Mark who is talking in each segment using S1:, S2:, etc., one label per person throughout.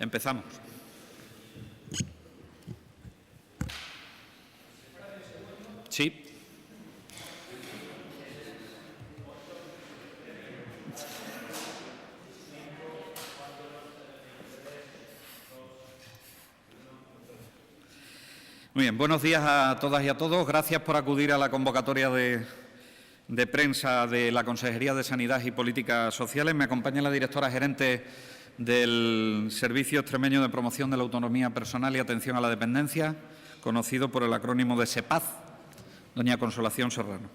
S1: Empezamos. Sí. Muy bien, buenos días a todas y a todos. Gracias por acudir a la convocatoria de prensa de la Consejería de Sanidad y Políticas Sociales. Me acompaña la directora gerente del Servicio Extremeño de Promoción de la Autonomía Personal y Atención a la Dependencia, conocido por el acrónimo de SEPAZ, doña Consolación Serrano.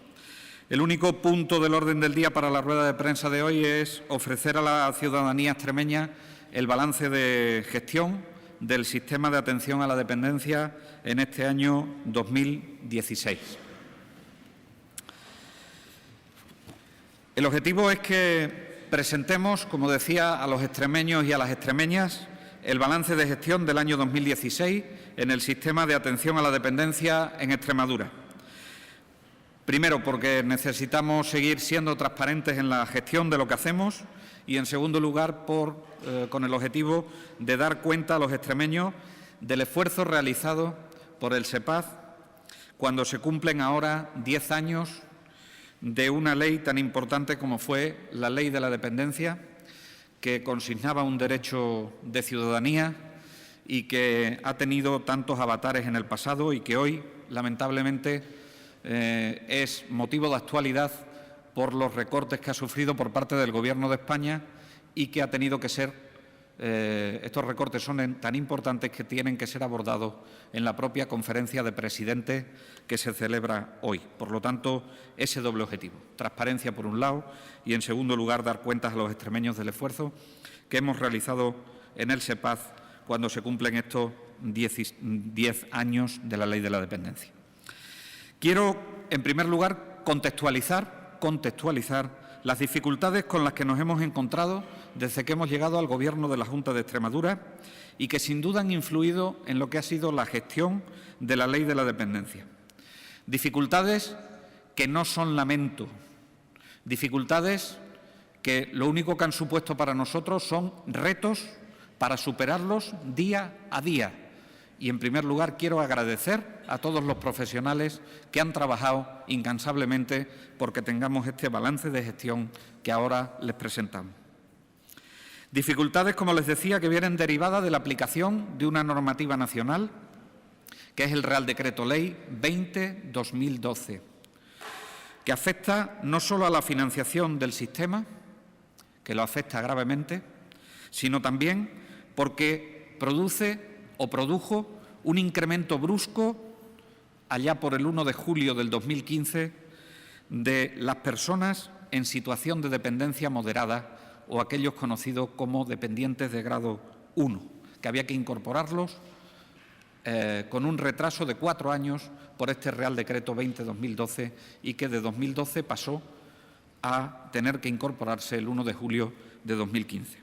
S1: El único punto del orden del día para la rueda de prensa de hoy es ofrecer a la ciudadanía extremeña el balance de gestión del sistema de atención a la dependencia en este año 2016. El objetivo es que presentemos, como decía, a los extremeños y a las extremeñas el balance de gestión del año 2016 en el sistema de atención a la dependencia en Extremadura. Primero, porque necesitamos seguir siendo transparentes en la gestión de lo que hacemos y, en segundo lugar, con el objetivo de dar cuenta a los extremeños del esfuerzo realizado por el SEPAZ cuando se cumplen ahora 10 años de una ley tan importante como fue la Ley de la Dependencia, que consignaba un derecho de ciudadanía y que ha tenido tantos avatares en el pasado y que hoy, lamentablemente, es motivo de actualidad por los recortes que ha sufrido por parte del Gobierno de España y que ha tenido que ser, estos recortes son tan importantes que tienen que ser abordados en la propia conferencia de presidentes que se celebra hoy. Por lo tanto, ese doble objetivo, transparencia por un lado y, en segundo lugar, dar cuentas a los extremeños del esfuerzo que hemos realizado en el SEPAZ cuando se cumplen estos 10 años de la Ley de la Dependencia. Quiero, en primer lugar, contextualizar las dificultades con las que nos hemos encontrado desde que hemos llegado al Gobierno de la Junta de Extremadura y que sin duda han influido en lo que ha sido la gestión de la Ley de la Dependencia. Dificultades que no son lamento, dificultades que lo único que han supuesto para nosotros son retos para superarlos día a día. Y, en primer lugar, quiero agradecer a todos los profesionales que han trabajado incansablemente porque tengamos este balance de gestión que ahora les presentamos. Dificultades, como les decía, que vienen derivadas de la aplicación de una normativa nacional, que es el Real Decreto Ley 20/2012, que afecta no solo a la financiación del sistema, que lo afecta gravemente, sino también porque produjo un incremento brusco allá por el 1 de julio del 2015 de las personas en situación de dependencia moderada o aquellos conocidos como dependientes de grado 1, que había que incorporarlos con un retraso de 4 años por este Real Decreto 20/2012 y que de 2012 pasó a tener que incorporarse el 1 de julio de 2015.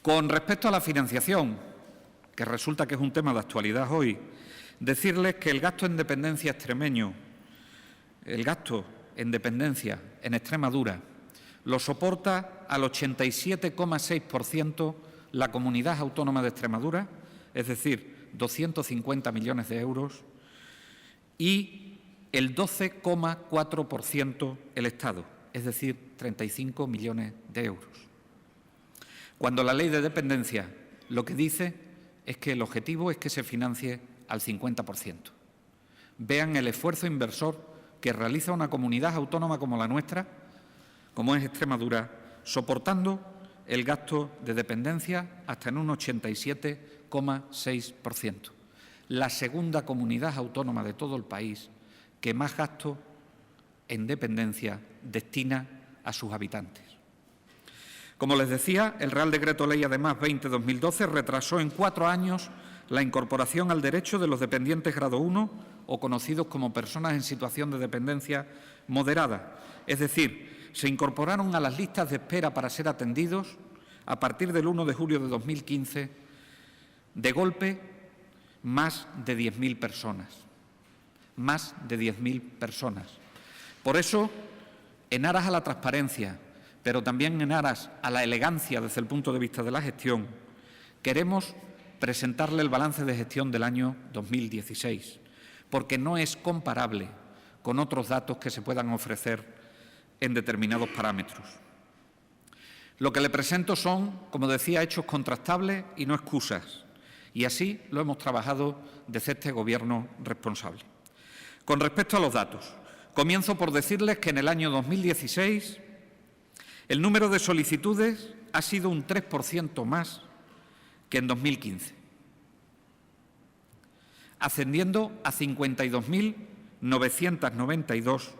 S1: Con respecto a la financiación, que resulta que es un tema de actualidad hoy, decirles que el gasto en dependencia extremeño, el gasto en dependencia en Extremadura, lo soporta al 87,6% la Comunidad Autónoma de Extremadura, es decir, 250 millones de euros, y el 12,4% el Estado, es decir, 35 millones de euros. Cuando la Ley de Dependencia lo que dice es que el objetivo es que se financie al 50%. Vean el esfuerzo inversor que realiza una comunidad autónoma como la nuestra, como es Extremadura, soportando el gasto de dependencia hasta en un 87,6%. La segunda comunidad autónoma de todo el país que más gasto en dependencia destina a sus habitantes. Como les decía, el Real Decreto Ley, además, 20/2012 retrasó en 4 años la incorporación al derecho de los dependientes grado 1 o conocidos como personas en situación de dependencia moderada. Es decir, se incorporaron a las listas de espera para ser atendidos a partir del 1 de julio de 2015, de golpe, más de 10.000 personas. Más de 10.000 personas. Por eso, en aras a la transparencia, pero también en aras a la elegancia desde el punto de vista de la gestión, queremos presentarle el balance de gestión del año 2016, porque no es comparable con otros datos que se puedan ofrecer en determinados parámetros. Lo que le presento son, como decía, hechos contrastables y no excusas, y así lo hemos trabajado desde este Gobierno responsable. Con respecto a los datos, comienzo por decirles que en el año 2016 el número de solicitudes ha sido un 3% más que en 2015, ascendiendo a 52.992,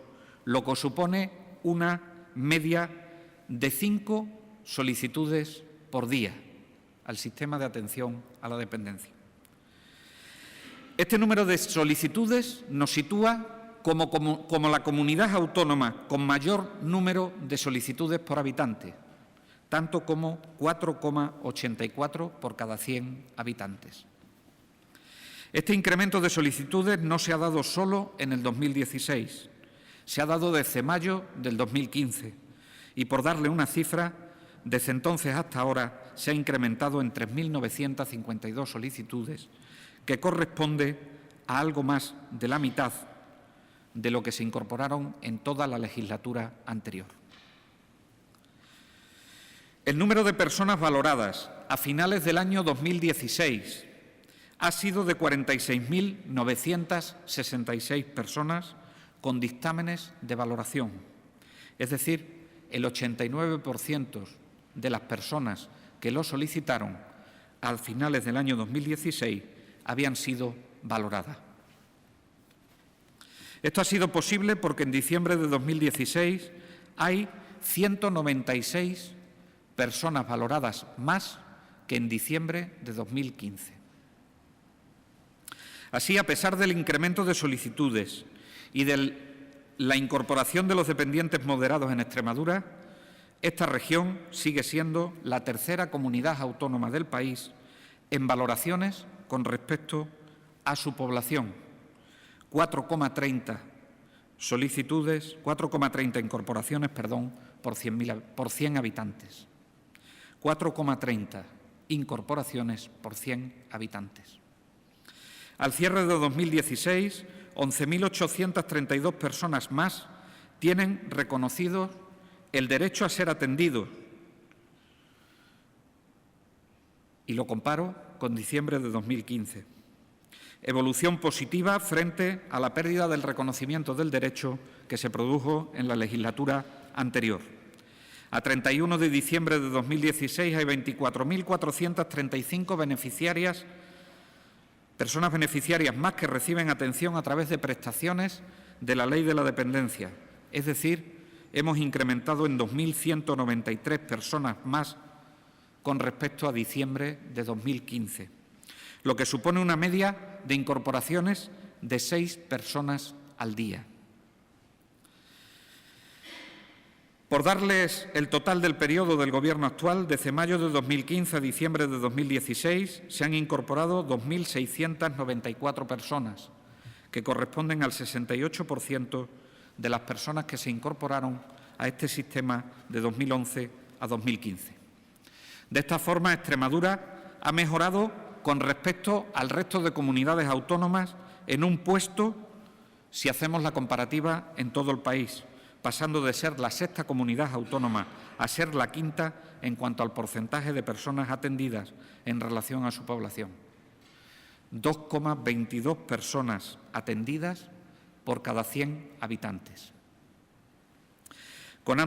S1: lo que supone una media de 5 solicitudes por día al sistema de atención a la dependencia. Este número de solicitudes nos sitúa como la comunidad autónoma con mayor número de solicitudes por habitante, tanto como 4,84 por cada 100 habitantes. Este incremento de solicitudes no se ha dado solo en el 2016, se ha dado desde mayo del 2015 y, por darle una cifra, desde entonces hasta ahora se ha incrementado en 3.952 solicitudes, que corresponde a algo más de la mitad de lo que se incorporaron en toda la legislatura anterior. El número de personas valoradas a finales del año 2016 ha sido de 46.966 personas con dictámenes de valoración, es decir, el 89% de las personas que lo solicitaron a finales del año 2016 habían sido valoradas. Esto ha sido posible porque en diciembre de 2016 hay 196 personas valoradas más que en diciembre de 2015. Así, a pesar del incremento de solicitudes y de la incorporación de los dependientes moderados en Extremadura, esta región sigue siendo la tercera comunidad autónoma del país en valoraciones con respecto a su población. 4,30 incorporaciones, por 100 habitantes. 4,30 incorporaciones por 100 habitantes. Al cierre de 2016, 11.832 personas más tienen reconocido el derecho a ser atendidos, y lo comparo con diciembre de 2015. Evolución positiva frente a la pérdida del reconocimiento del derecho que se produjo en la legislatura anterior. A 31 de diciembre de 2016 hay 24.435 personas beneficiarias más que reciben atención a través de prestaciones de la Ley de la Dependencia. Es decir, hemos incrementado en 2.193 personas más con respecto a diciembre de 2015, lo que supone una media de incorporaciones de 6 personas al día. Por darles el total del periodo del Gobierno actual, desde mayo de 2015 a diciembre de 2016 se han incorporado 2.694 personas, que corresponden al 68% de las personas que se incorporaron a este sistema de 2011 a 2015. De esta forma, Extremadura ha mejorado con respecto al resto de comunidades autónomas en un puesto, si hacemos la comparativa en todo el país, pasando de ser la sexta comunidad autónoma a ser la quinta en cuanto al porcentaje de personas atendidas en relación a su población. 2,22 personas atendidas por cada 100 habitantes. Con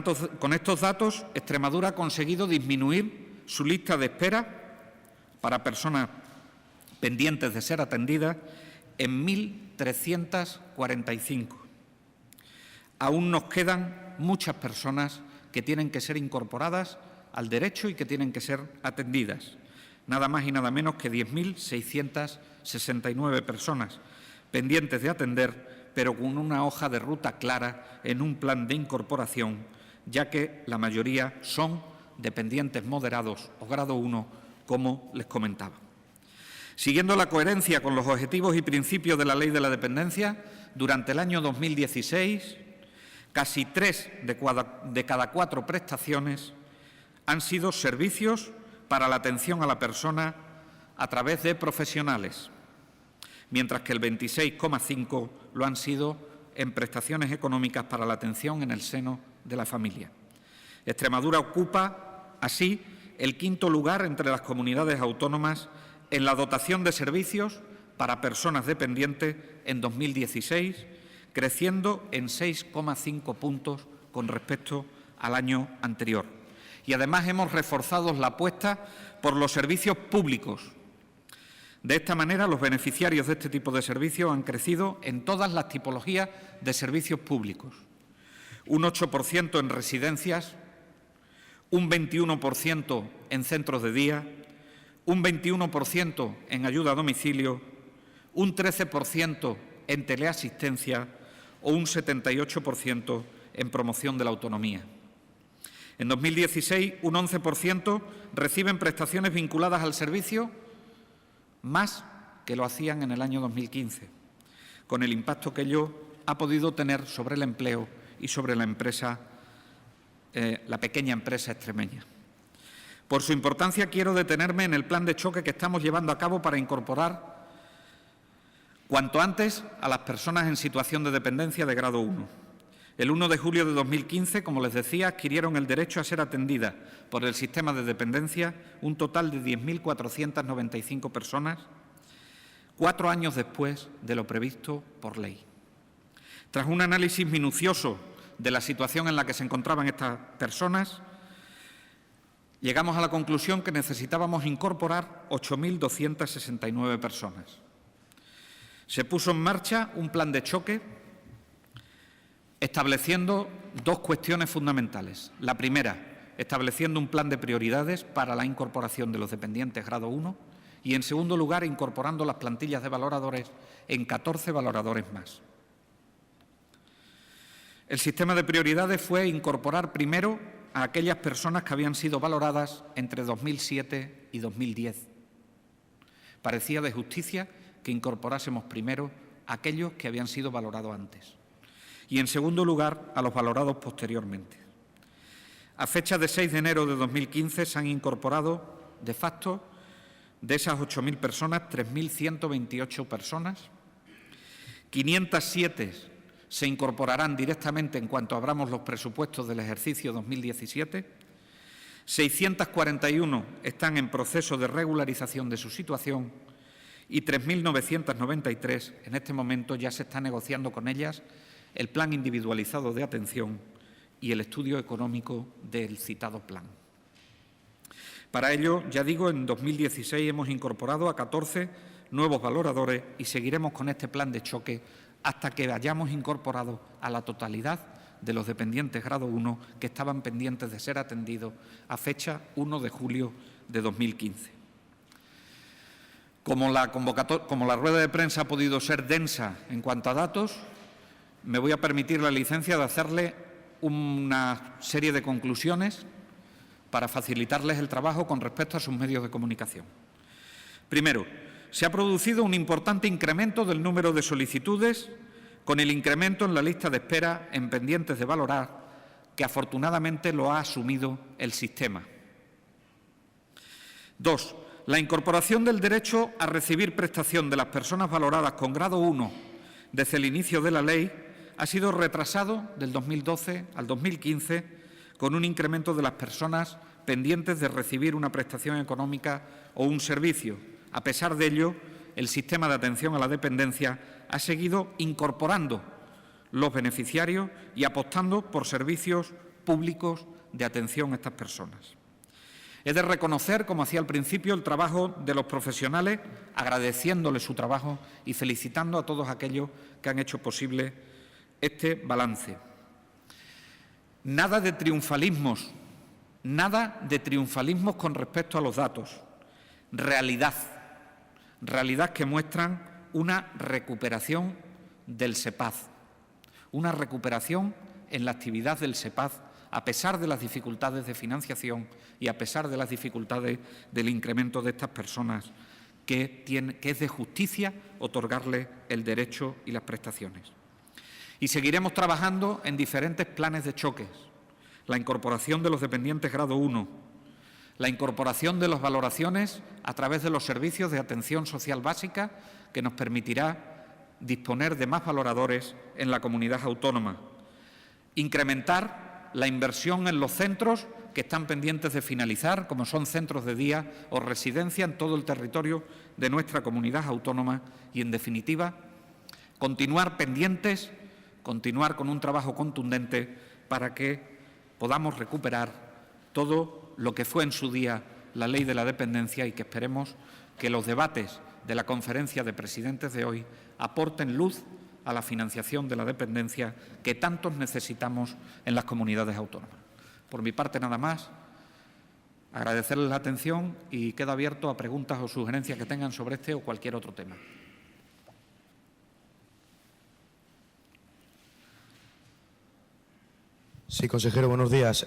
S1: estos datos, Extremadura ha conseguido disminuir su lista de espera para personas pendientes de ser atendidas en 1.345. Aún nos quedan muchas personas que tienen que ser incorporadas al derecho y que tienen que ser atendidas. Nada más y nada menos que 10.669 personas pendientes de atender, pero con una hoja de ruta clara en un plan de incorporación, ya que la mayoría son dependientes moderados o grado 1, como les comentaba. Siguiendo la coherencia con los objetivos y principios de la Ley de la Dependencia, durante el año 2016, casi 3 de cada 4 prestaciones han sido servicios para la atención a la persona a través de profesionales, mientras que el 26,5% lo han sido en prestaciones económicas para la atención en el seno de la familia. Extremadura ocupa, así, el quinto lugar entre las comunidades autónomas en la dotación de servicios para personas dependientes en 2016, creciendo en 6,5 puntos con respecto al año anterior. Y además hemos reforzado la apuesta por los servicios públicos. De esta manera, los beneficiarios de este tipo de servicios han crecido en todas las tipologías de servicios públicos. Un 8% en residencias, un 21% en centros de día, un 21% en ayuda a domicilio, un 13% en teleasistencia o un 78% en promoción de la autonomía. En 2016, un 11% reciben prestaciones vinculadas al servicio, más que lo hacían en el año 2015, con el impacto que ello ha podido tener sobre el empleo y sobre la empresa, la pequeña empresa extremeña. Por su importancia, quiero detenerme en el plan de choque que estamos llevando a cabo para incorporar cuanto antes a las personas en situación de dependencia de grado 1. El 1 de julio de 2015, como les decía, adquirieron el derecho a ser atendidas por el sistema de dependencia un total de 10.495 personas, 4 años después de lo previsto por ley. Tras un análisis minucioso de la situación en la que se encontraban estas personas, llegamos a la conclusión que necesitábamos incorporar 8.269 personas. Se puso en marcha un plan de choque estableciendo dos cuestiones fundamentales. La primera, estableciendo un plan de prioridades para la incorporación de los dependientes grado 1 y, en segundo lugar, incorporando las plantillas de valoradores en 14 valoradores más. El sistema de prioridades fue incorporar primero a aquellas personas que habían sido valoradas entre 2007 y 2010. Parecía de justicia que incorporásemos primero a aquellos que habían sido valorados antes y, en segundo lugar, a los valorados posteriormente. A fecha de 6 de enero de 2015 se han incorporado, de facto, de esas 8.000 personas, 3.128 personas. 507 se incorporarán directamente en cuanto abramos los presupuestos del ejercicio 2017. 641 están en proceso de regularización de su situación y 3.993 en este momento ya se está negociando con ellas el plan individualizado de atención y el estudio económico del citado plan. Para ello, ya digo, en 2016 hemos incorporado a 14 nuevos valoradores y seguiremos con este plan de choque hasta que hayamos incorporado a la totalidad de los dependientes grado 1 que estaban pendientes de ser atendidos a fecha 1 de julio de 2015. Como la rueda de prensa ha podido ser densa en cuanto a datos, me voy a permitir la licencia de hacerle una serie de conclusiones para facilitarles el trabajo con respecto a sus medios de comunicación. Primero, se ha producido un importante incremento del número de solicitudes con el incremento en la lista de espera en pendientes de valorar, que afortunadamente lo ha asumido el sistema. 2. La incorporación del derecho a recibir prestación de las personas valoradas con grado 1 desde el inicio de la ley ha sido retrasado del 2012 al 2015 con un incremento de las personas pendientes de recibir una prestación económica o un servicio. A pesar de ello, el sistema de atención a la dependencia ha seguido incorporando los beneficiarios y apostando por servicios públicos de atención a estas personas. He de reconocer, como hacía al principio, el trabajo de los profesionales, agradeciéndoles su trabajo y felicitando a todos aquellos que han hecho posible este balance. Nada de triunfalismos con respecto a los datos. Realidad que muestran una recuperación del SEPAZ, una recuperación en la actividad del SEPAZ, a pesar de las dificultades de financiación y a pesar de las dificultades del incremento de estas personas, que es de justicia otorgarles el derecho y las prestaciones. Y seguiremos trabajando en diferentes planes de choques: la incorporación de los dependientes grado 1, La incorporación de las valoraciones a través de los servicios de atención social básica, que nos permitirá disponer de más valoradores en la comunidad autónoma. Incrementar la inversión en los centros que están pendientes de finalizar, como son centros de día o residencia en todo el territorio de nuestra comunidad autónoma y, en definitiva, continuar pendientes, continuar con un trabajo contundente para que podamos recuperar todo lo que fue en su día la Ley de la Dependencia y que esperemos que los debates de la Conferencia de Presidentes de hoy aporten luz a la financiación de la dependencia que tantos necesitamos en las comunidades autónomas. Por mi parte, nada más. Agradecerles la atención y quedo abierto a preguntas o sugerencias que tengan sobre este o cualquier otro tema.
S2: Sí, consejero, buenos días.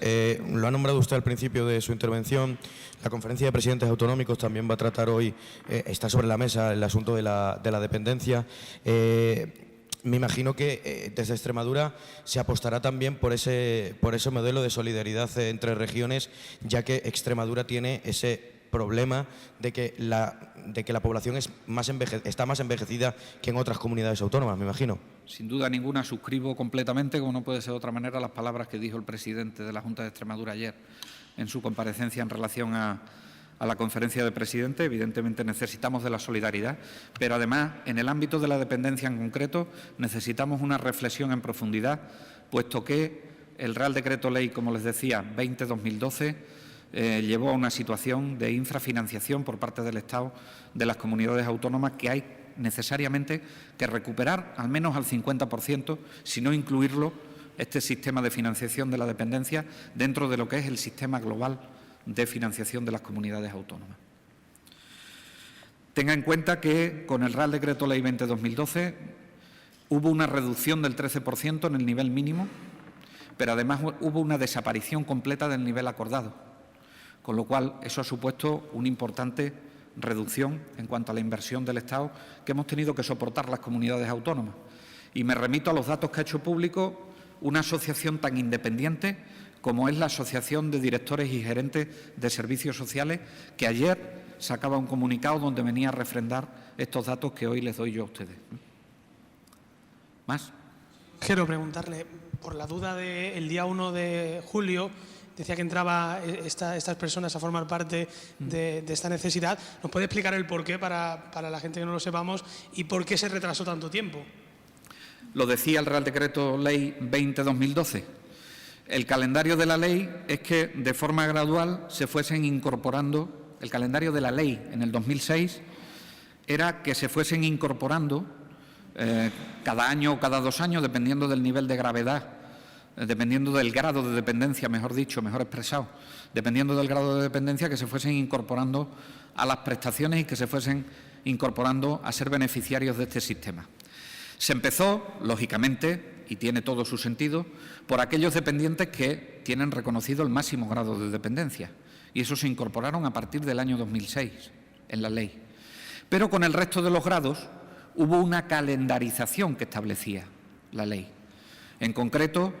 S2: Lo ha nombrado usted al principio de su intervención. La Conferencia de Presidentes Autonómicos también va a tratar hoy, está sobre la mesa el asunto de la dependencia. Me imagino que desde Extremadura se apostará también por ese modelo de solidaridad entre regiones, ya que Extremadura tiene ese problema de que la población está más envejecida que en otras comunidades autónomas, me imagino.
S1: Sin duda ninguna, suscribo completamente, como no puede ser de otra manera, las palabras que dijo el presidente de la Junta de Extremadura ayer en su comparecencia en relación a la Conferencia de Presidentes. Evidentemente necesitamos de la solidaridad, pero además, en el ámbito de la dependencia en concreto, necesitamos una reflexión en profundidad, puesto que el Real Decreto Ley, como les decía, 20-2012, llevó a una situación de infrafinanciación por parte del Estado de las comunidades autónomas que hay necesariamente que recuperar al menos al 50%, si no incluirlo, este sistema de financiación de la dependencia dentro de lo que es el sistema global de financiación de las comunidades autónomas. Tenga en cuenta que con el Real Decreto Ley 20-2012 hubo una reducción del 13% en el nivel mínimo, pero además hubo una desaparición completa del nivel acordado, con lo cual eso ha supuesto una importante reducción en cuanto a la inversión del Estado que hemos tenido que soportar las comunidades autónomas. Y me remito a los datos que ha hecho público una asociación tan independiente como es la Asociación de Directores y Gerentes de Servicios Sociales, que ayer sacaba un comunicado donde venía a refrendar estos datos que hoy les doy yo a ustedes. ¿Más?
S3: Quiero preguntarle, por la duda del día 1 de julio, decía que entraba estas personas a formar parte de esta necesidad. ¿Nos puede explicar el porqué para la gente que no lo sepamos y por qué se retrasó tanto tiempo?
S1: Lo decía el Real Decreto Ley 20-2012. El calendario de la ley es que de forma gradual se fuesen incorporando, el calendario de la ley en el 2006 era que se fuesen incorporando cada año o cada 2 años, dependiendo del nivel de gravedad, dependiendo del grado de dependencia, mejor dicho, mejor expresado, dependiendo del grado de dependencia, que se fuesen incorporando a las prestaciones y que se fuesen incorporando a ser beneficiarios de este sistema. Se empezó, lógicamente, y tiene todo su sentido, por aquellos dependientes que tienen reconocido el máximo grado de dependencia, y eso se incorporaron a partir del año 2006 en la ley. Pero con el resto de los grados hubo una calendarización que establecía la ley. En concreto,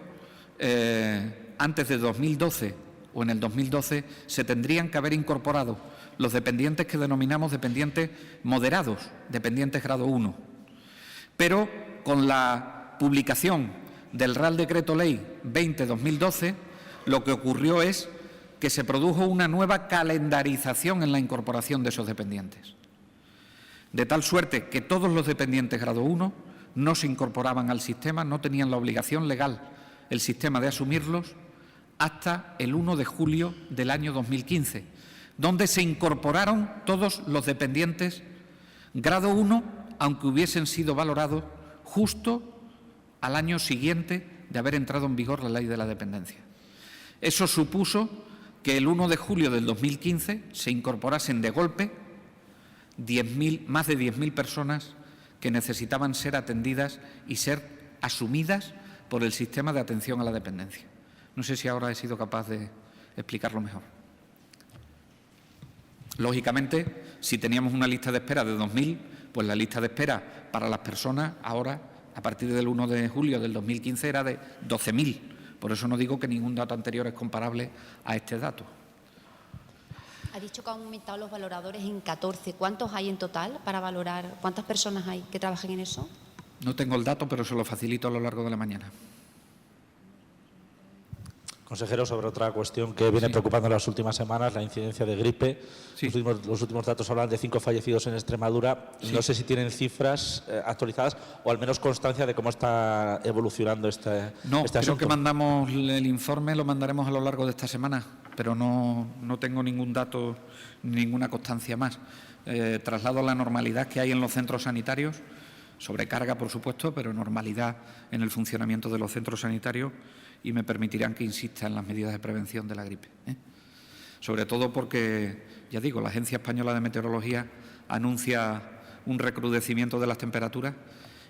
S1: antes de 2012 o en el 2012 se tendrían que haber incorporado los dependientes que denominamos dependientes moderados, dependientes grado 1. Pero con la publicación del Real Decreto Ley 20-2012, lo que ocurrió es que se produjo una nueva calendarización en la incorporación de esos dependientes. De tal suerte que todos los dependientes grado 1 no se incorporaban al sistema, no tenían la obligación legal el sistema de asumirlos hasta el 1 de julio del año 2015, donde se incorporaron todos los dependientes grado 1, aunque hubiesen sido valorados justo al año siguiente de haber entrado en vigor la Ley de la Dependencia. Eso supuso que el 1 de julio del 2015 se incorporasen de golpe más de 10.000 personas que necesitaban ser atendidas y ser asumidas por el sistema de atención a la dependencia. No sé si ahora he sido capaz de explicarlo mejor. Lógicamente, si teníamos una lista de espera de 2.000, pues la lista de espera para las personas ahora, a partir del 1 de julio del 2015, era de 12.000. Por eso no digo que ningún dato anterior es comparable a este dato.
S4: Ha dicho que han aumentado los valoradores en 14. ¿Cuántos hay en total para valorar? ¿Cuántas personas hay que trabajen en eso?
S1: No tengo el dato, pero se lo facilito a lo largo de la mañana.
S5: Consejero, sobre otra cuestión que viene preocupando en las últimas semanas, la incidencia de gripe.
S1: Sí.
S5: Los últimos datos hablan de 5 fallecidos en Extremadura.
S1: Sí.
S5: No sé si tienen cifras actualizadas o al menos constancia de cómo está evolucionando este
S1: No, creo
S5: asunto.
S1: que mandamos el informe, lo mandaremos a lo largo de esta semana, pero no tengo ningún dato, ninguna constancia más. Traslado la normalidad que hay en los centros sanitarios, sobrecarga, por supuesto, pero normalidad en el funcionamiento de los centros sanitarios, y me permitirán que insista en las medidas de prevención de la gripe. Sobre todo porque, ya digo, la Agencia Española de Meteorología anuncia un recrudecimiento de las temperaturas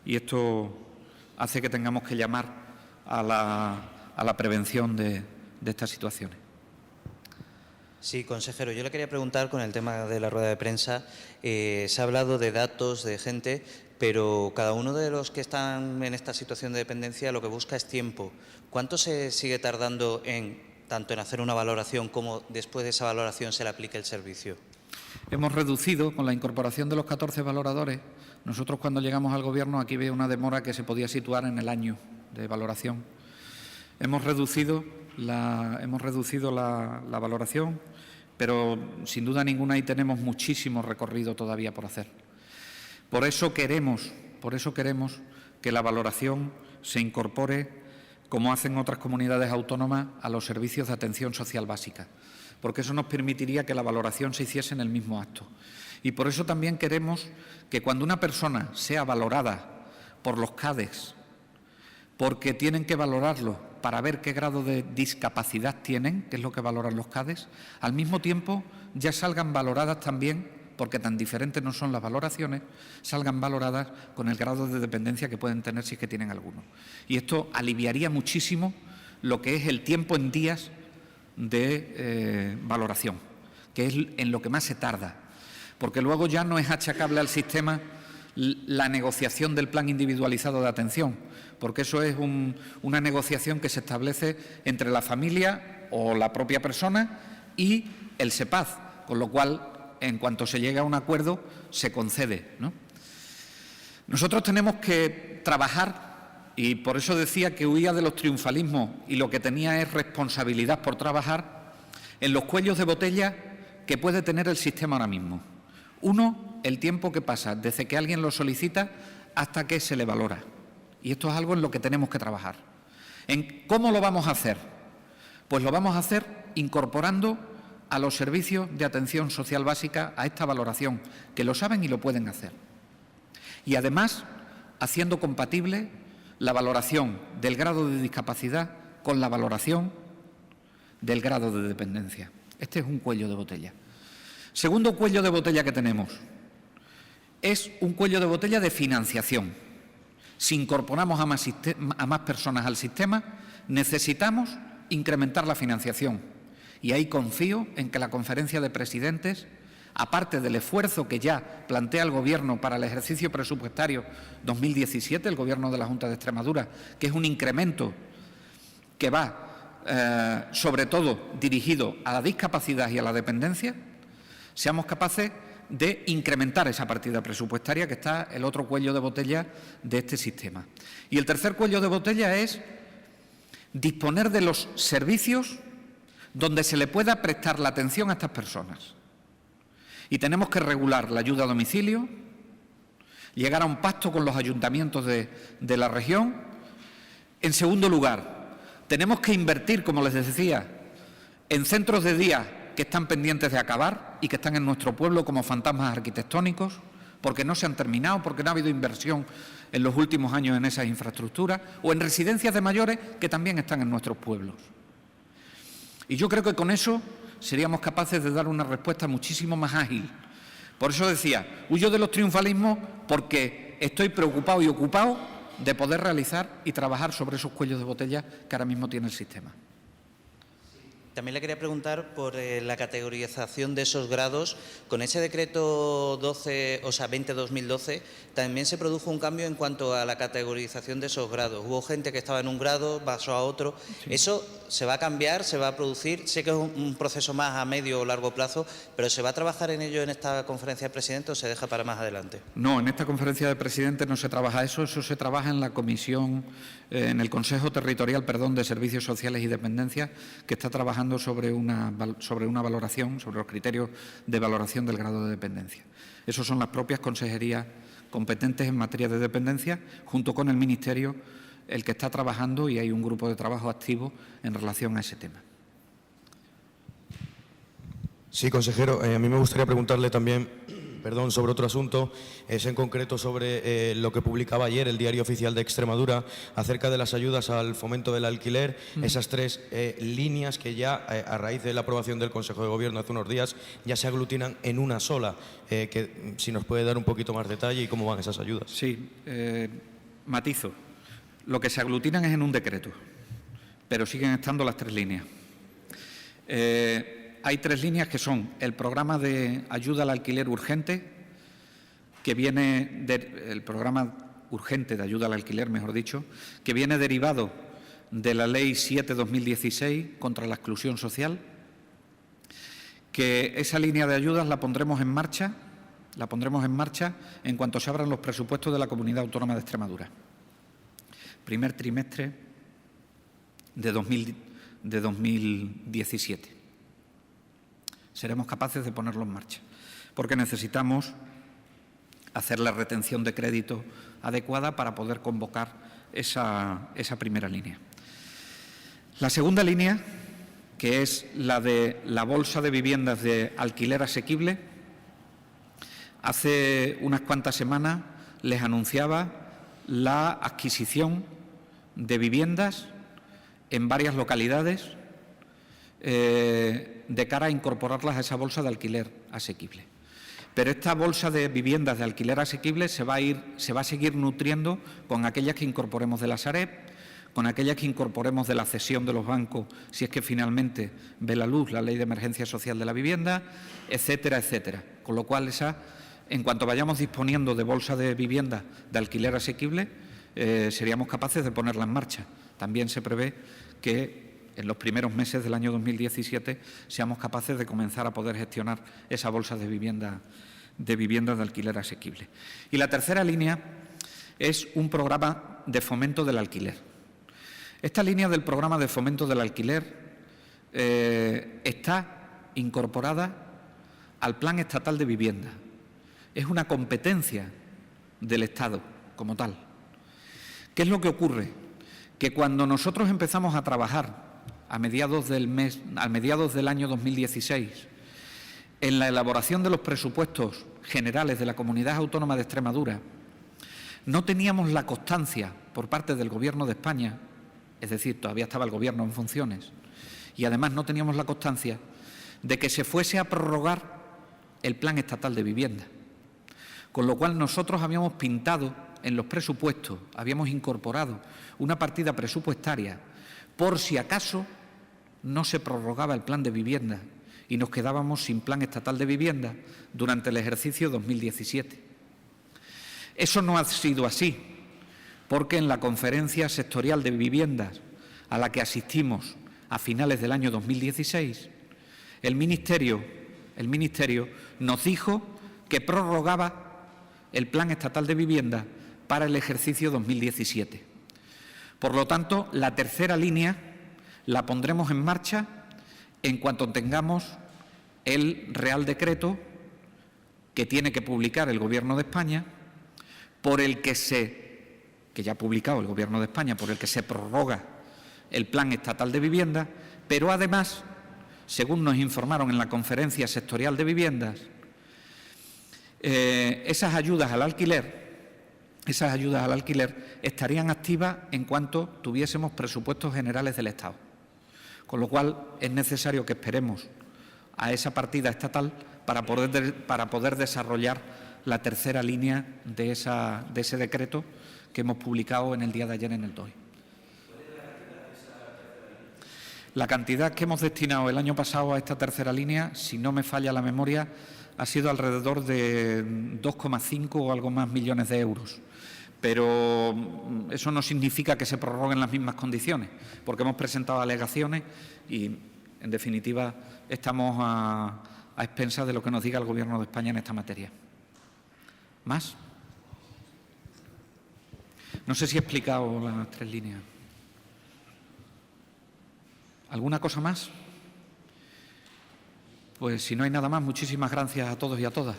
S1: y esto hace que tengamos que llamar a la prevención de estas situaciones.
S6: Sí, consejero, yo le quería preguntar con el tema de la rueda de prensa. Se ha hablado de datos, de gente, pero cada uno de los que están en esta situación de dependencia lo que busca es tiempo. ¿Cuánto se sigue tardando tanto en hacer una valoración como después de esa valoración se le aplique el servicio?
S1: Hemos reducido, con la incorporación de los 14 valoradores, nosotros cuando llegamos al Gobierno aquí veo una demora que se podía situar en el año de valoración. Hemos reducido la valoración, pero sin duda ninguna ahí tenemos muchísimo recorrido todavía por hacer. Por eso queremos que la valoración se incorpore, como hacen otras comunidades autónomas, a los servicios de atención social básica, porque eso nos permitiría que la valoración se hiciese en el mismo acto. Y por eso también queremos que cuando una persona sea valorada por los CADES, porque tienen que valorarlo para ver qué grado de discapacidad tienen, que es lo que valoran los CADES, al mismo tiempo ya salgan valoradas también, porque tan diferentes no son las valoraciones, salgan valoradas con el grado de dependencia que pueden tener si es que tienen alguno. Y esto aliviaría muchísimo lo que es el tiempo en días de valoración, que es en lo que más se tarda, porque luego ya no es achacable al sistema la negociación del plan individualizado de atención, porque eso es una negociación que se establece entre la familia o la propia persona y el SEPAZ, con lo cual, en cuanto se llega a un acuerdo, se concede, ¿no? Nosotros tenemos que trabajar, y por eso decía que huía de los triunfalismos y lo que tenía es responsabilidad por trabajar en los cuellos de botella que puede tener el sistema ahora mismo. Uno, el tiempo que pasa desde que alguien lo solicita hasta que se le valora. Y esto es algo en lo que tenemos que trabajar. ¿Cómo lo vamos a hacer? Pues lo vamos a hacer incorporando a los servicios de atención social básica a esta valoración, que lo saben y lo pueden hacer. Y además, haciendo compatible la valoración del grado de discapacidad con la valoración del grado de dependencia. Este es un cuello de botella. Segundo cuello de botella que tenemos es un cuello de botella de financiación. Si incorporamos a más personas al sistema, necesitamos incrementar la financiación. Y ahí confío en que la Conferencia de Presidentes, aparte del esfuerzo que ya plantea el Gobierno para el ejercicio presupuestario 2017, el Gobierno de la Junta de Extremadura, que es un incremento que va sobre todo dirigido a la discapacidad y a la dependencia, seamos capaces de incrementar esa partida presupuestaria, que está el otro cuello de botella de este sistema. Y el tercer cuello de botella es disponer de los servicios donde se le pueda prestar la atención a estas personas. Y tenemos que regular la ayuda a domicilio, llegar a un pacto con los ayuntamientos de la región. En segundo lugar, tenemos que invertir, como les decía, en centros de día que están pendientes de acabar y que están en nuestro pueblo como fantasmas arquitectónicos, porque no se han terminado, porque no ha habido inversión en los últimos años en esas infraestructuras, o en residencias de mayores que también están en nuestros pueblos. Y yo creo que con eso seríamos capaces de dar una respuesta muchísimo más ágil. Por eso decía, huyo de los triunfalismos porque estoy preocupado y ocupado de poder realizar y trabajar sobre esos cuellos de botella que ahora mismo tiene el sistema.
S6: También le quería preguntar por la categorización de esos grados. Con ese decreto 20-2012, también se produjo un cambio en cuanto a la categorización de esos grados. Hubo gente que estaba en un grado, pasó a otro. Sí. ¿Eso se va a cambiar, se va a producir? Sé que es un proceso más a medio o largo plazo, pero ¿se va a trabajar en ello en esta conferencia de presidentes o se deja para más adelante?
S1: No, en esta conferencia de presidentes no se trabaja eso se trabaja en la comisión, en el Consejo Territorial, de Servicios Sociales y Dependencia, que está trabajando sobre una valoración, sobre los criterios de valoración del grado de dependencia. Esos son las propias consejerías competentes en materia de dependencia, junto con el Ministerio, el que está trabajando, y hay un grupo de trabajo activo en relación a ese tema.
S2: Sí, consejero, a mí me gustaría preguntarle también, sobre otro asunto, es en concreto sobre lo que publicaba ayer el Diario Oficial de Extremadura acerca de las ayudas al fomento del alquiler, esas 3 líneas que ya, a raíz de la aprobación del Consejo de Gobierno hace unos días, ya se aglutinan en una sola. Que si nos puede dar un poquito más detalle y cómo van esas ayudas.
S1: Sí, matizo. Lo que se aglutinan es en un decreto, pero siguen estando las 3 líneas. Hay 3 líneas que son el programa de ayuda al alquiler urgente, que viene el programa urgente de ayuda al alquiler, mejor dicho, que viene derivado de la Ley 7/2016 contra la exclusión social, que esa línea de ayudas la pondremos en marcha en cuanto se abran los presupuestos de la Comunidad Autónoma de Extremadura. Primer trimestre de 2017. Seremos capaces de ponerlo en marcha, porque necesitamos hacer la retención de crédito adecuada para poder convocar esa primera línea. La segunda línea, que es la de la bolsa de viviendas de alquiler asequible, hace unas cuantas semanas les anunciaba la adquisición de viviendas en varias localidades de cara a incorporarlas a esa bolsa de alquiler asequible. Pero esta bolsa de viviendas de alquiler asequible se va a seguir nutriendo con aquellas que incorporemos de la Sareb, con aquellas que incorporemos de la cesión de los bancos, si es que finalmente ve la luz la Ley de Emergencia Social de la Vivienda, etcétera, etcétera. Con lo cual, en cuanto vayamos disponiendo de bolsa de viviendas de alquiler asequible, seríamos capaces de ponerla en marcha. También se prevé que en los primeros meses del año 2017 seamos capaces de comenzar a poder gestionar esa bolsa de viviendas de alquiler asequible. Y la tercera línea es un programa de fomento del alquiler. Esta línea del programa de fomento del alquiler está incorporada al Plan Estatal de Vivienda. Es una competencia del Estado como tal. ¿Qué es lo que ocurre? Que cuando nosotros empezamos a trabajar a mediados del año 2016, en la elaboración de los presupuestos generales de la Comunidad Autónoma de Extremadura, no teníamos la constancia por parte del Gobierno de España, es decir, todavía estaba el Gobierno en funciones, y además no teníamos la constancia de que se fuese a prorrogar el Plan Estatal de Vivienda. Con lo cual nosotros habíamos pintado en los presupuestos, habíamos incorporado una partida presupuestaria por si acaso no se prorrogaba el plan de vivienda y nos quedábamos sin plan estatal de vivienda durante el ejercicio 2017. Eso no ha sido así, porque en la conferencia sectorial de viviendas a la que asistimos a finales del año 2016, el Ministerio nos dijo que prorrogaba el plan estatal de vivienda para el ejercicio 2017. Por lo tanto, la tercera línea la pondremos en marcha en cuanto tengamos el Real Decreto que tiene que publicar el Gobierno de España, que ya ha publicado el Gobierno de España, por el que se prorroga el Plan Estatal de Vivienda, pero además, según nos informaron en la Conferencia Sectorial de Viviendas, esas ayudas al alquiler estarían activas en cuanto tuviésemos presupuestos generales del Estado. Con lo cual, es necesario que esperemos a esa partida estatal para poder desarrollar la tercera línea de ese decreto que hemos publicado en el día de ayer en el DOI. La cantidad que hemos destinado el año pasado a esta tercera línea, si no me falla la memoria, ha sido alrededor de 2,5 o algo más millones de euros. Pero eso no significa que se prorroguen las mismas condiciones, porque hemos presentado alegaciones y, en definitiva, estamos a expensas de lo que nos diga el Gobierno de España en esta materia. ¿Más? No sé si he explicado las 3 líneas. ¿Alguna cosa más? Pues si no hay nada más, muchísimas gracias a todos y a todas.